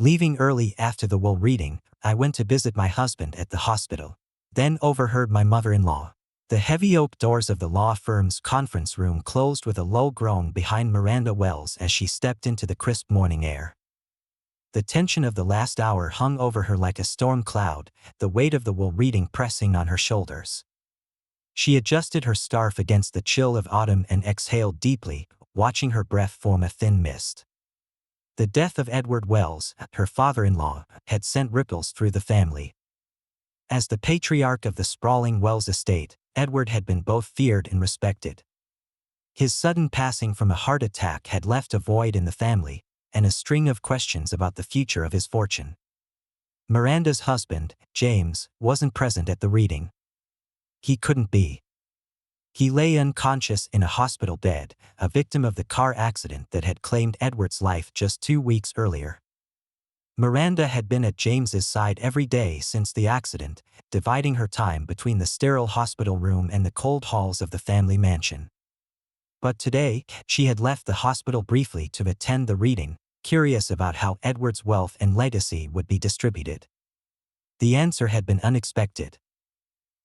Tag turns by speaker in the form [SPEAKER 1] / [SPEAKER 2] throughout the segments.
[SPEAKER 1] Leaving early after the will reading, I went to visit my husband at the hospital. Then overheard my mother-in-law. The heavy oak doors of the law firm's conference room closed with a low groan behind Miranda Wells as she stepped into the crisp morning air. The tension of the last hour hung over her like a storm cloud, the weight of the will reading pressing on her shoulders. She adjusted her scarf against the chill of autumn and exhaled deeply, watching her breath form a thin mist. The death of Edward Wells, her father-in-law, had sent ripples through the family. As the patriarch of the sprawling Wells estate, Edward had been both feared and respected. His sudden passing from a heart attack had left a void in the family, and a string of questions about the future of his fortune. Miranda's husband, James, wasn't present at the reading. He couldn't be. He lay unconscious in a hospital bed, a victim of the car accident that had claimed Edward's life just 2 weeks earlier. Miranda had been at James's side every day since the accident, dividing her time between the sterile hospital room and the cold halls of the family mansion. But today, she had left the hospital briefly to attend the reading, curious about how Edward's wealth and legacy would be distributed. The answer had been unexpected.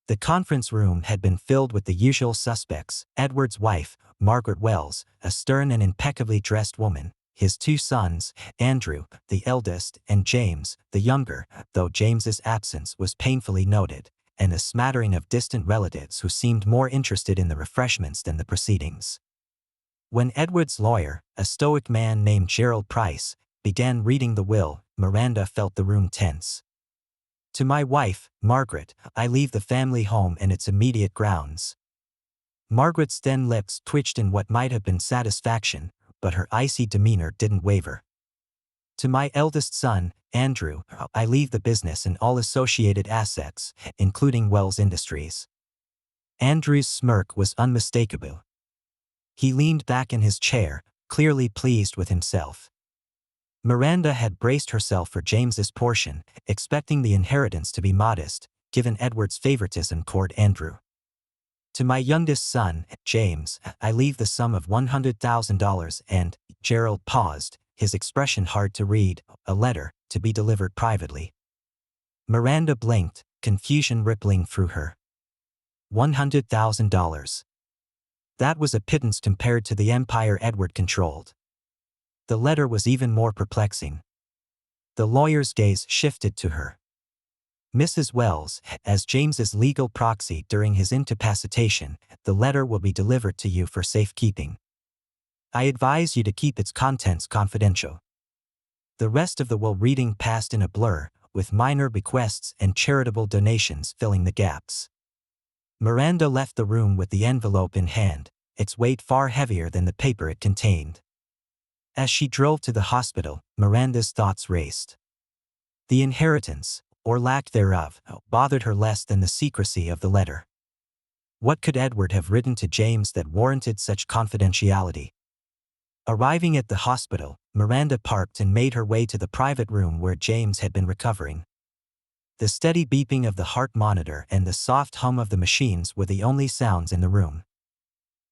[SPEAKER 1] The conference room had been filled with the usual suspects: Edward's wife, Margaret Wells, a stern and impeccably dressed woman, his 2 sons, Andrew, the eldest, and James, the younger, though James's absence was painfully noted, and a smattering of distant relatives who seemed more interested in the refreshments than the proceedings. When Edward's lawyer, a stoic man named Gerald Price, began reading the will, Miranda felt the room tense. To my wife, Margaret, I leave the family home and its immediate grounds. Margaret's thin lips twitched in what might have been satisfaction, but her icy demeanor didn't waver. To my eldest son, Andrew, I leave the business and all associated assets, including Wells Industries. Andrew's smirk was unmistakable. He leaned back in his chair, clearly pleased with himself. Miranda had braced herself for James's portion, expecting the inheritance to be modest, given Edward's favoritism toward Andrew. To my youngest son, James, I leave the sum of $100,000 and, Gerald paused, his expression hard to read, a letter, to be delivered privately. Miranda blinked, confusion rippling through her. $100,000. That was a pittance compared to the empire Edward controlled. The letter was even more perplexing. The lawyer's gaze shifted to her. Mrs. Wells, as James's legal proxy during his incapacitation, the letter will be delivered to you for safekeeping. I advise you to keep its contents confidential. The rest of the will reading passed in a blur, with minor bequests and charitable donations filling the gaps. Miranda left the room with the envelope in hand, its weight far heavier than the paper it contained. As she drove to the hospital, Miranda's thoughts raced. The inheritance, or lack thereof, bothered her less than the secrecy of the letter. What could Edward have written to James that warranted such confidentiality? Arriving at the hospital, Miranda parked and made her way to the private room where James had been recovering. The steady beeping of the heart monitor and the soft hum of the machines were the only sounds in the room.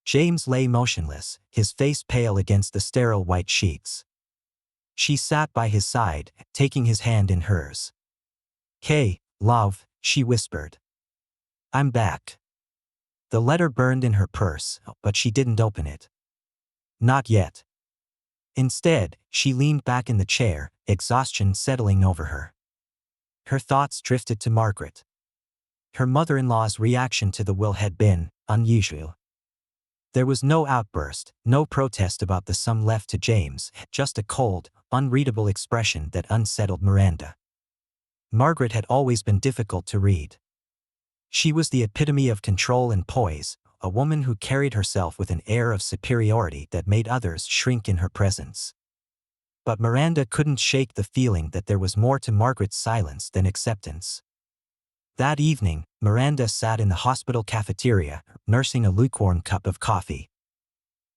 [SPEAKER 1] James lay motionless, his face pale against the sterile white sheets. She sat by his side, taking his hand in hers. "Hey, love," she whispered. "I'm back." The letter burned in her purse, but she didn't open it. Not yet. Instead, she leaned back in the chair, exhaustion settling over her. Her thoughts drifted to Margaret. Her mother-in-law's reaction to the will had been unusual. There was no outburst, no protest about the sum left to James, just a cold, unreadable expression that unsettled Miranda. Margaret had always been difficult to read. She was the epitome of control and poise, a woman who carried herself with an air of superiority that made others shrink in her presence. But Miranda couldn't shake the feeling that there was more to Margaret's silence than acceptance. That evening, Miranda sat in the hospital cafeteria, nursing a lukewarm cup of coffee.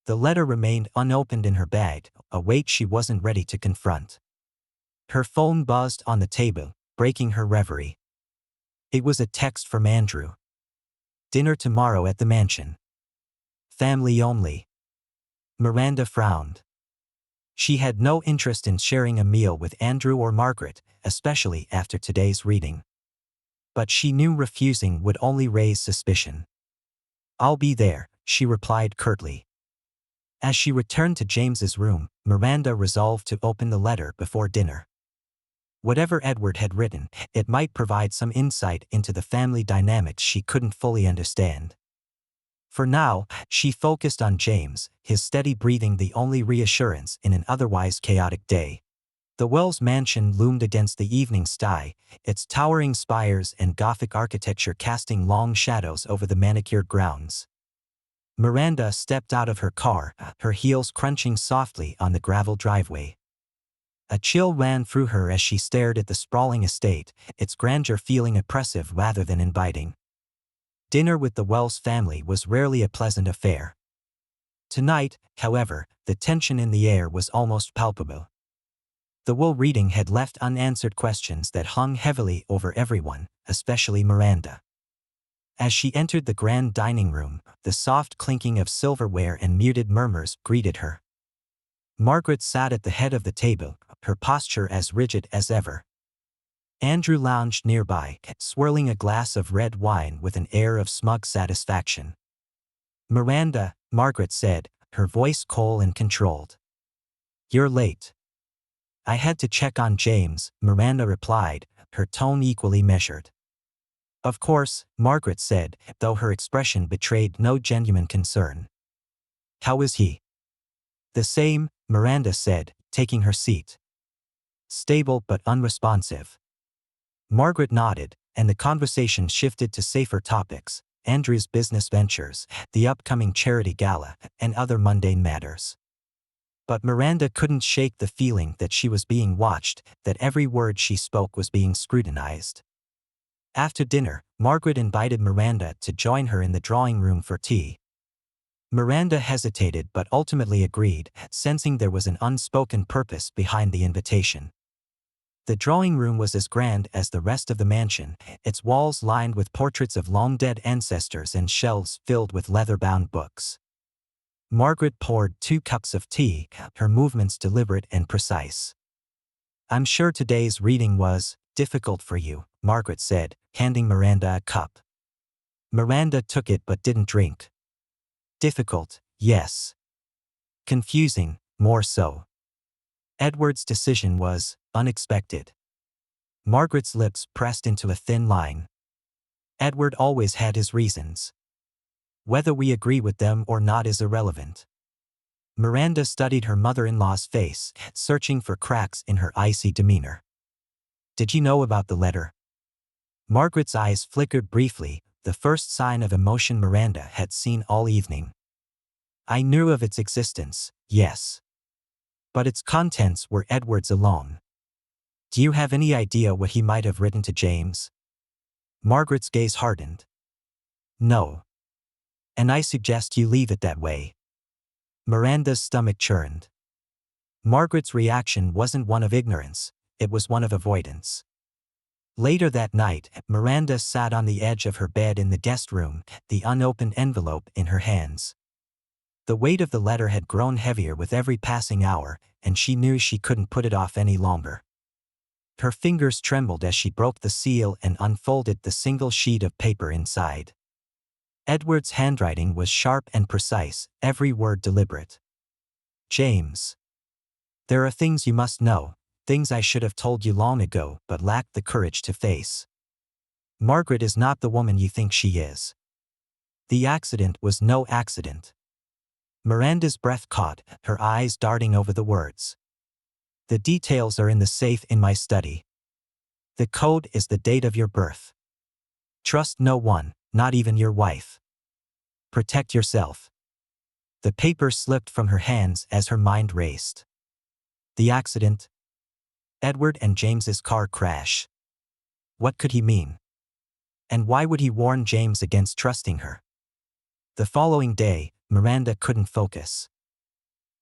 [SPEAKER 1] The letter remained unopened in her bag, a weight she wasn't ready to confront. Her phone buzzed on the table, breaking her reverie. It was a text from Andrew. "Dinner tomorrow at the mansion. Family only." Miranda frowned. She had no interest in sharing a meal with Andrew or Margaret, especially after today's reading. But she knew refusing would only raise suspicion. "I'll be there," she replied curtly. As she returned to James's room, Miranda resolved to open the letter before dinner. Whatever Edward had written, it might provide some insight into the family dynamics she couldn't fully understand. For now, she focused on James, his steady breathing the only reassurance in an otherwise chaotic day. The Wells mansion loomed against the evening sky, its towering spires and Gothic architecture casting long shadows over the manicured grounds. Miranda stepped out of her car, her heels crunching softly on the gravel driveway. A chill ran through her as she stared at the sprawling estate, its grandeur feeling oppressive rather than inviting. Dinner with the Wells family was rarely a pleasant affair. Tonight, however, the tension in the air was almost palpable. The will reading had left unanswered questions that hung heavily over everyone, especially Miranda. As she entered the grand dining room, the soft clinking of silverware and muted murmurs greeted her. Margaret sat at the head of the table, her posture as rigid as ever. Andrew lounged nearby, swirling a glass of red wine with an air of smug satisfaction. "Miranda," Margaret said, her voice cold and controlled. "You're late." "I had to check on James," Miranda replied, her tone equally measured. "Of course," Margaret said, though her expression betrayed no genuine concern. "How is he?" "The same," Miranda said, taking her seat. "Stable but unresponsive." Margaret nodded, and the conversation shifted to safer topics: Andrew's business ventures, the upcoming charity gala, and other mundane matters. But Miranda couldn't shake the feeling that she was being watched, that every word she spoke was being scrutinized. After dinner, Margaret invited Miranda to join her in the drawing room for tea. Miranda hesitated but ultimately agreed, sensing there was an unspoken purpose behind the invitation. The drawing room was as grand as the rest of the mansion, its walls lined with portraits of long-dead ancestors and shelves filled with leather-bound books. Margaret poured 2 cups of tea, her movements deliberate and precise. "I'm sure today's reading was difficult for you," Margaret said, handing Miranda a cup. Miranda took it but didn't drink. "Difficult, yes. Confusing, more so." Edward's decision was unexpected. Margaret's lips pressed into a thin line. "Edward always had his reasons. Whether we agree with them or not is irrelevant." Miranda studied her mother-in-law's face, searching for cracks in her icy demeanor. "Did you know about the letter?" Margaret's eyes flickered briefly, the first sign of emotion Miranda had seen all evening. "I knew of its existence, yes. But its contents were Edward's alone. Do you have any idea what he might have written to James?" Margaret's gaze hardened. "No. And I suggest you leave it that way." Miranda's stomach churned. Margaret's reaction wasn't one of ignorance, it was one of avoidance. Later that night, Miranda sat on the edge of her bed in the guest room, the unopened envelope in her hands. The weight of the letter had grown heavier with every passing hour, and she knew she couldn't put it off any longer. Her fingers trembled as she broke the seal and unfolded the single sheet of paper inside. Edward's handwriting was sharp and precise, every word deliberate. "James. There are things you must know, things I should have told you long ago but lacked the courage to face. Margaret is not the woman you think she is. The accident was no accident." Miranda's breath caught, her eyes darting over the words. "The details are in the safe in my study. The code is the date of your birth. Trust no one, not even your wife. Protect yourself." The paper slipped from her hands as her mind raced. The accident? Edward and James's car crash. What could he mean? And why would he warn James against trusting her? The following day, Miranda couldn't focus.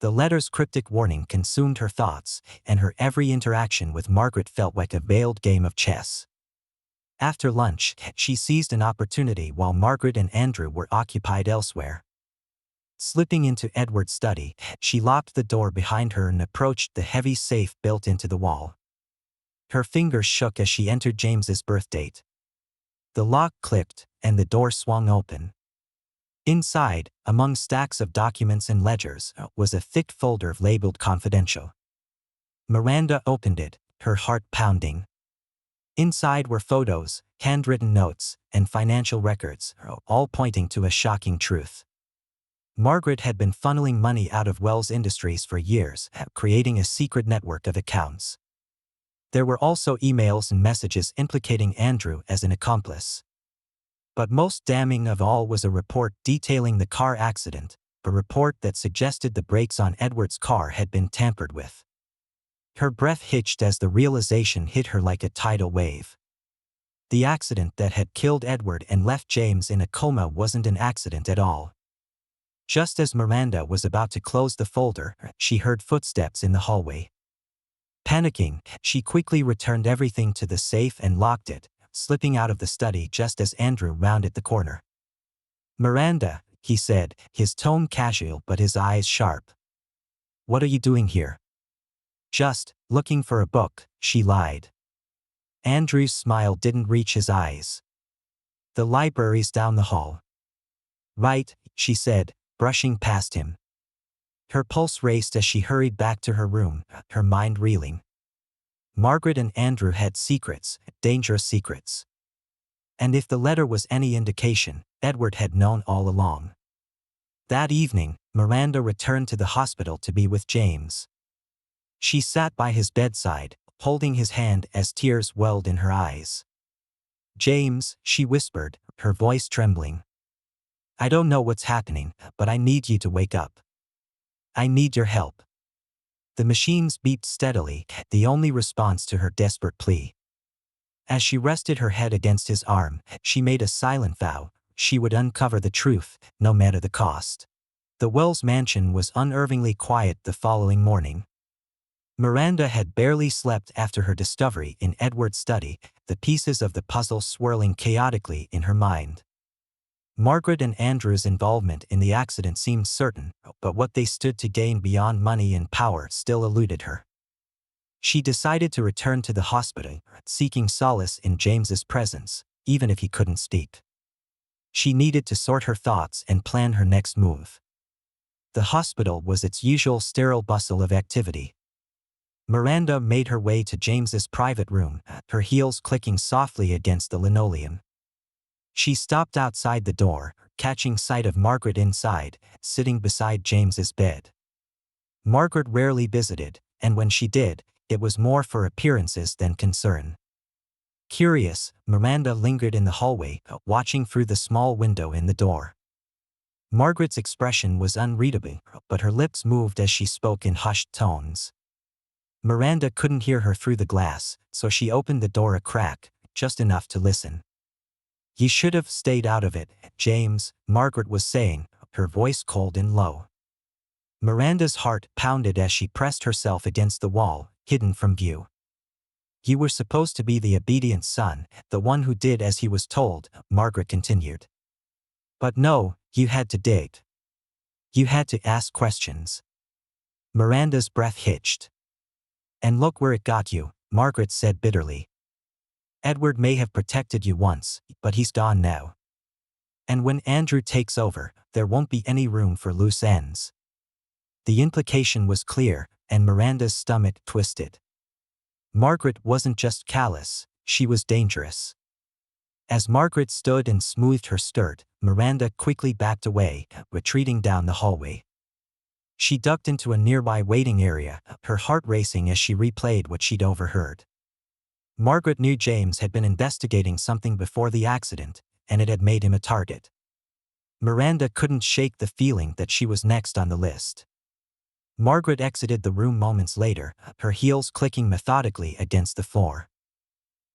[SPEAKER 1] The letter's cryptic warning consumed her thoughts, and her every interaction with Margaret felt like a veiled game of chess. After lunch, she seized an opportunity while Margaret and Andrew were occupied elsewhere. Slipping into Edward's study, she locked the door behind her and approached the heavy safe built into the wall. Her fingers shook as she entered James's birth date. The lock clicked, and the door swung open. Inside, among stacks of documents and ledgers, was a thick folder labeled Confidential. Miranda opened it, her heart pounding. Inside were photos, handwritten notes, and financial records, all pointing to a shocking truth. Margaret had been funneling money out of Wells Industries for years, creating a secret network of accounts. There were also emails and messages implicating Andrew as an accomplice. But most damning of all was a report detailing the car accident, a report that suggested the brakes on Edward's car had been tampered with. Her breath hitched as the realization hit her like a tidal wave. The accident that had killed Edward and left James in a coma wasn't an accident at all. Just as Miranda was about to close the folder, she heard footsteps in the hallway. Panicking, she quickly returned everything to the safe and locked it, slipping out of the study just as Andrew rounded the corner. "Miranda," he said, his tone casual but his eyes sharp. "What are you doing here?" "Just looking for a book," she lied. Andrew's smile didn't reach his eyes. "The library's down the hall." "Right," she said, brushing past him. Her pulse raced as she hurried back to her room, her mind reeling. Margaret and Andrew had secrets, dangerous secrets. And if the letter was any indication, Edward had known all along. That evening, Miranda returned to the hospital to be with James. She sat by his bedside, holding his hand as tears welled in her eyes. "James," she whispered, her voice trembling. "I don't know what's happening, but I need you to wake up. I need your help." The machines beeped steadily, the only response to her desperate plea. As she rested her head against his arm, she made a silent vow: she would uncover the truth, no matter the cost. The Wells mansion was unnervingly quiet the following morning. Miranda had barely slept after her discovery in Edward's study, the pieces of the puzzle swirling chaotically in her mind. Margaret and Andrew's involvement in the accident seemed certain, but what they stood to gain beyond money and power still eluded her. She decided to return to the hospital, seeking solace in James's presence, even if he couldn't speak. She needed to sort her thoughts and plan her next move. The hospital was its usual sterile bustle of activity. Miranda made her way to James's private room, her heels clicking softly against the linoleum. She stopped outside the door, catching sight of Margaret inside, sitting beside James's bed. Margaret rarely visited, and when she did, it was more for appearances than concern. Curious, Miranda lingered in the hallway, watching through the small window in the door. Margaret's expression was unreadable, but her lips moved as she spoke in hushed tones. Miranda couldn't hear her through the glass, so she opened the door a crack, just enough to listen. "You should have stayed out of it, James," Margaret was saying, her voice cold and low. Miranda's heart pounded as she pressed herself against the wall, hidden from view. "You were supposed to be the obedient son, the one who did as he was told," Margaret continued. "But no, you had to dig. You had to ask questions." Miranda's breath hitched. "And look where it got you," Margaret said bitterly. "Edward may have protected you once, but he's gone now. And when Andrew takes over, there won't be any room for loose ends." The implication was clear, and Miranda's stomach twisted. Margaret wasn't just callous, she was dangerous. As Margaret stood and smoothed her skirt, Miranda quickly backed away, retreating down the hallway. She ducked into a nearby waiting area, her heart racing as she replayed what she'd overheard. Margaret knew James had been investigating something before the accident, and it had made him a target. Miranda couldn't shake the feeling that she was next on the list. Margaret exited the room moments later, her heels clicking methodically against the floor.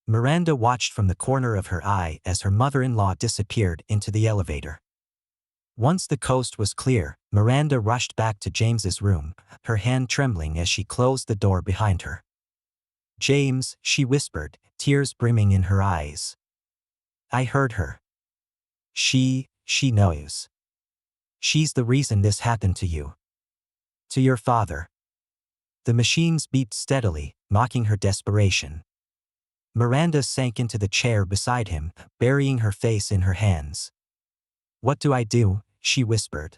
[SPEAKER 1] Miranda watched from the corner of her eye as her mother-in-law disappeared into the elevator. Once the coast was clear, Miranda rushed back to James's room, her hand trembling as she closed the door behind her. "James," she whispered, tears brimming in her eyes. "I heard her. She knows." She's the reason this happened to you. To your father. The machines beeped steadily, mocking her desperation. Miranda sank into the chair beside him, burying her face in her hands. What do I do? She whispered.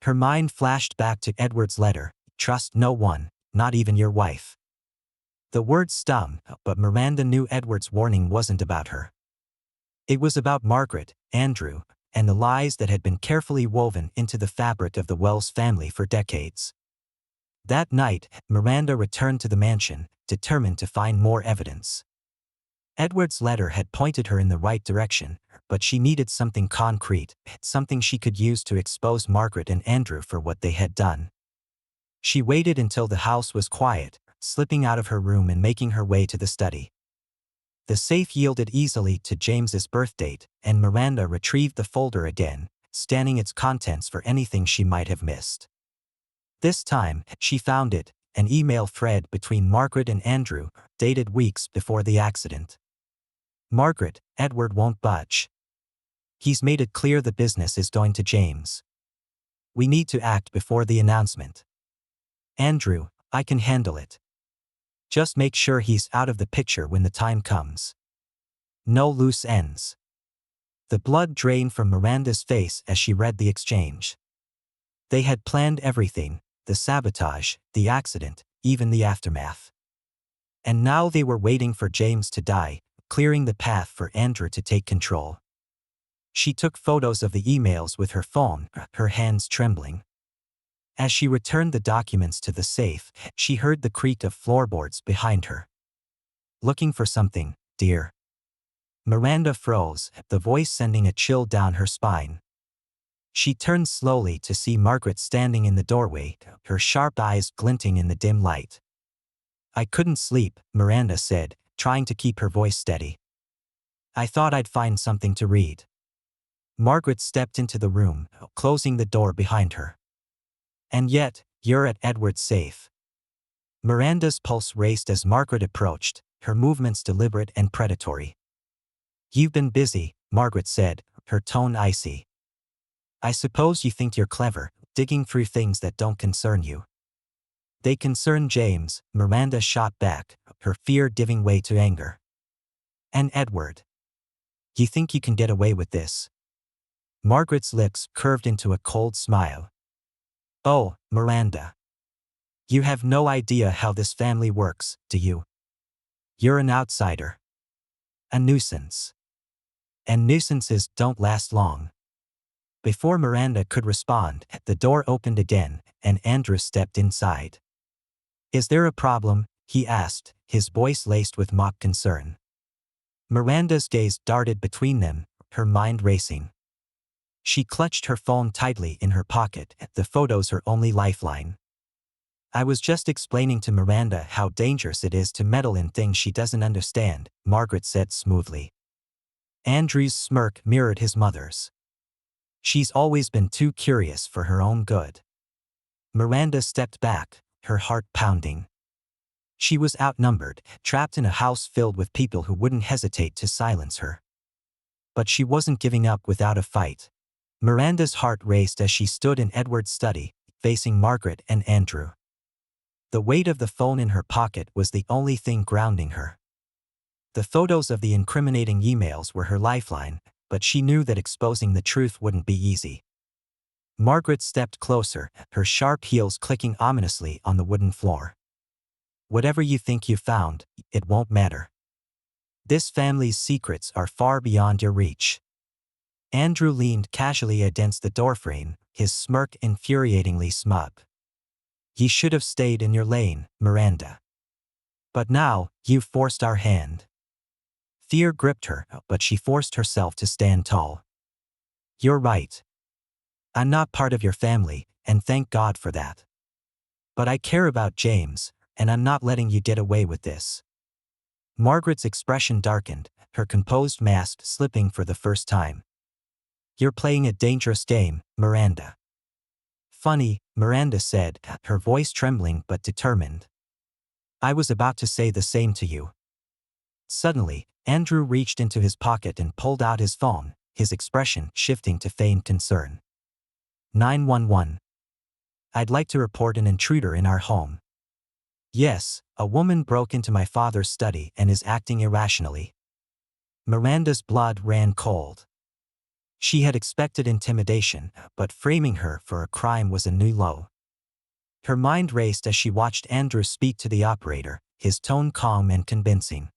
[SPEAKER 1] Her mind flashed back to Edward's letter. Trust no one, not even your wife. The words stung, but Miranda knew Edward's warning wasn't about her. It was about Margaret, Andrew, and the lies that had been carefully woven into the fabric of the Wells family for decades. That night, Miranda returned to the mansion, determined to find more evidence. Edward's letter had pointed her in the right direction, but she needed something concrete, something she could use to expose Margaret and Andrew for what they had done. She waited until the house was quiet, slipping out of her room and making her way to the study. The safe yielded easily to James's birth date, and Miranda retrieved the folder again, scanning its contents for anything she might have missed. This time, she found it, an email thread between Margaret and Andrew, dated weeks before the accident. Margaret, Edward won't budge. He's made it clear the business is going to James. We need to act before the announcement. Andrew, I can handle it. Just make sure he's out of the picture when the time comes. No loose ends. The blood drained from Miranda's face as she read the exchange. They had planned everything, the sabotage, the accident, even the aftermath. And now they were waiting for James to die, clearing the path for Andrew to take control. She took photos of the emails with her phone, her hands trembling. As she returned the documents to the safe, she heard the creak of floorboards behind her. Looking for something, dear? Miranda froze, the voice sending a chill down her spine. She turned slowly to see Margaret standing in the doorway, her sharp eyes glinting in the dim light. I couldn't sleep, Miranda said, trying to keep her voice steady. I thought I'd find something to read. Margaret stepped into the room, closing the door behind her. And yet, you're at Edward's safe. Miranda's pulse raced as Margaret approached, her movements deliberate and predatory. You've been busy, Margaret said, her tone icy. I suppose you think you're clever, digging through things that don't concern you. They concern James, Miranda shot back, her fear giving way to anger. And Edward. You think you can get away with this? Margaret's lips curved into a cold smile. Oh, Miranda. You have no idea how this family works, do you? You're an outsider. A nuisance. And nuisances don't last long. Before Miranda could respond, the door opened again, and Andrew stepped inside. Is there a problem? He asked, his voice laced with mock concern. Miranda's gaze darted between them, her mind racing. She clutched her phone tightly in her pocket, the photos her only lifeline. I was just explaining to Miranda how dangerous it is to meddle in things she doesn't understand, Margaret said smoothly. Andrew's smirk mirrored his mother's. She's always been too curious for her own good. Miranda stepped back, her heart pounding. She was outnumbered, trapped in a house filled with people who wouldn't hesitate to silence her. But she wasn't giving up without a fight. Miranda's heart raced as she stood in Edward's study, facing Margaret and Andrew. The weight of the phone in her pocket was the only thing grounding her. The photos of the incriminating emails were her lifeline, but she knew that exposing the truth wouldn't be easy. Margaret stepped closer, her sharp heels clicking ominously on the wooden floor. Whatever you think you found, it won't matter. This family's secrets are far beyond your reach. Andrew leaned casually against the doorframe, his smirk infuriatingly smug. You should have stayed in your lane, Miranda. But now, you've forced our hand. Fear gripped her, but she forced herself to stand tall. You're right. I'm not part of your family, and thank God for that. But I care about James, and I'm not letting you get away with this. Margaret's expression darkened, her composed mask slipping for the first time. You're playing a dangerous game, Miranda. Funny, Miranda said, her voice trembling but determined. I was about to say the same to you. Suddenly, Andrew reached into his pocket and pulled out his phone, his expression shifting to feigned concern. 911. I'd like to report an intruder in our home. Yes, a woman broke into my father's study and is acting irrationally. Miranda's blood ran cold. She had expected intimidation, but framing her for a crime was a new low. Her mind raced as she watched Andrew speak to the operator, his tone calm and convincing.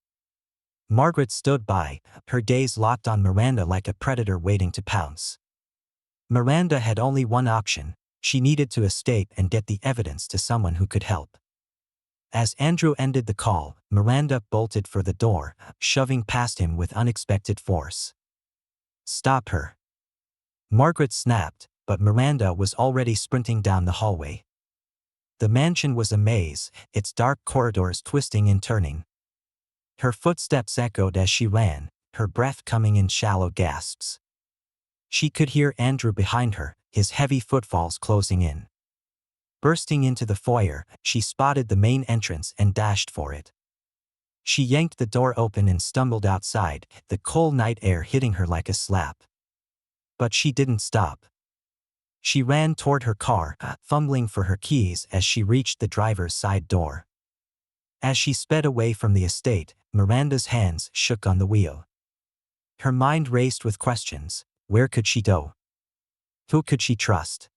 [SPEAKER 1] Margaret stood by, her gaze locked on Miranda like a predator waiting to pounce. Miranda had only one option: she needed to escape and get the evidence to someone who could help. As Andrew ended the call, Miranda bolted for the door, shoving past him with unexpected force. "Stop her." Margaret snapped, but Miranda was already sprinting down the hallway. The mansion was a maze, its dark corridors twisting and turning. Her footsteps echoed as she ran, her breath coming in shallow gasps. She could hear Andrew behind her, his heavy footfalls closing in. Bursting into the foyer, she spotted the main entrance and dashed for it. She yanked the door open and stumbled outside, the cold night air hitting her like a slap. But she didn't stop. She ran toward her car, fumbling for her keys as she reached the driver's side door. As she sped away from the estate, Miranda's hands shook on the wheel. Her mind raced with questions. Where could she go? Who could she trust?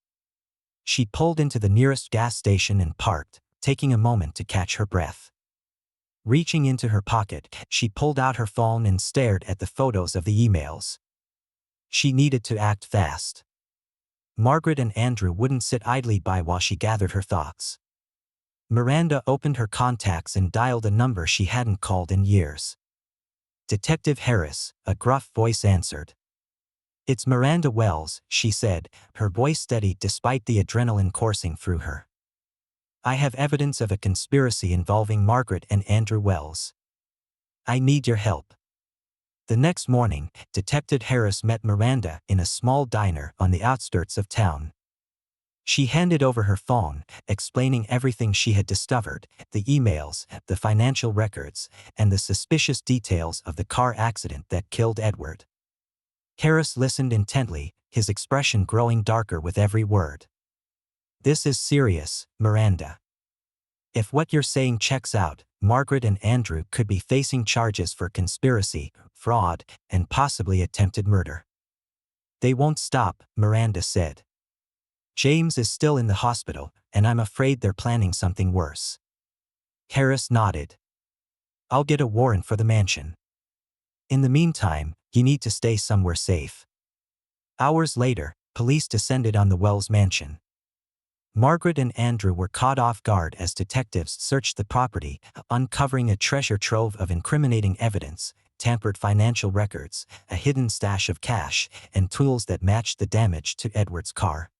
[SPEAKER 1] She pulled into the nearest gas station and parked, taking a moment to catch her breath. Reaching into her pocket, she pulled out her phone and stared at the photos of the emails. She needed to act fast. Margaret and Andrew wouldn't sit idly by while she gathered her thoughts. Miranda opened her contacts and dialed a number she hadn't called in years. "Detective Harris," a gruff voice answered. "It's Miranda Wells," she said, her voice steady despite the adrenaline coursing through her. "I have evidence of a conspiracy involving Margaret and Andrew Wells. I need your help." The next morning, Detective Harris met Miranda in a small diner on the outskirts of town. She handed over her phone, explaining everything she had discovered: the emails, the financial records, and the suspicious details of the car accident that killed Edward. Harris listened intently, his expression growing darker with every word. "This is serious, Miranda. If what you're saying checks out, Margaret and Andrew could be facing charges for conspiracy, fraud, and possibly attempted murder." "They won't stop," Miranda said. "James is still in the hospital, and I'm afraid they're planning something worse." Harris nodded. "I'll get a warrant for the mansion. In the meantime, you need to stay somewhere safe." Hours later, police descended on the Wells mansion. Margaret and Andrew were caught off guard as detectives searched the property, uncovering a treasure trove of incriminating evidence: tampered financial records, a hidden stash of cash, and tools that matched the damage to Edward's car.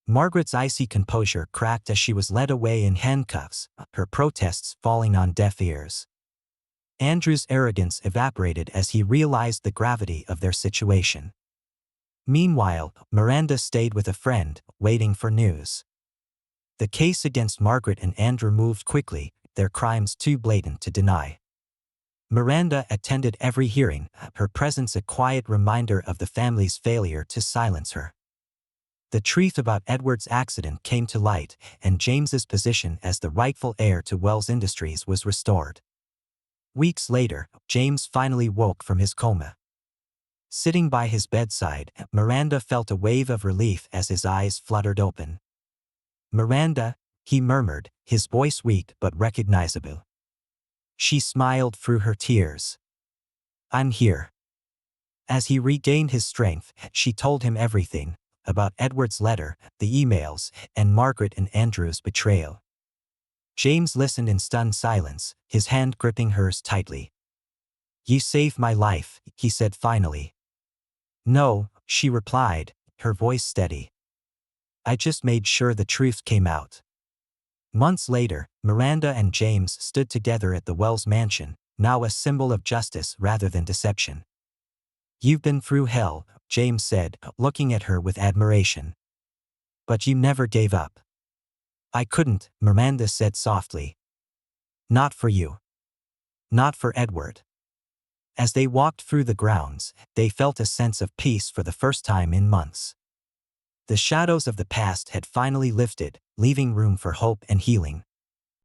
[SPEAKER 1] Margaret's icy composure cracked as she was led away in handcuffs, her protests falling on deaf ears. Andrew's arrogance evaporated as he realized the gravity of their situation. Meanwhile, Miranda stayed with a friend, waiting for news. The case against Margaret and Andrew moved quickly, their crimes too blatant to deny. Miranda attended every hearing, her presence a quiet reminder of the family's failure to silence her. The truth about Edward's accident came to light, and James's position as the rightful heir to Wells Industries was restored. Weeks later, James finally woke from his coma. Sitting by his bedside, Miranda felt a wave of relief as his eyes fluttered open. "Miranda," he murmured, his voice weak but recognizable. She smiled through her tears. "I'm here." As he regained his strength, she told him everything: about Edward's letter, the emails, and Margaret and Andrew's betrayal. James listened in stunned silence, his hand gripping hers tightly. "You saved my life," he said finally. "No," she replied, her voice steady. "I just made sure the truth came out." Months later, Miranda and James stood together at the Wells mansion, now a symbol of justice rather than deception. "You've been through hell," James said, looking at her with admiration. "But you never gave up." "I couldn't," Miranda said softly. "Not for you. Not for Edward." As they walked through the grounds, they felt a sense of peace for the first time in months. The shadows of the past had finally lifted, leaving room for hope and healing.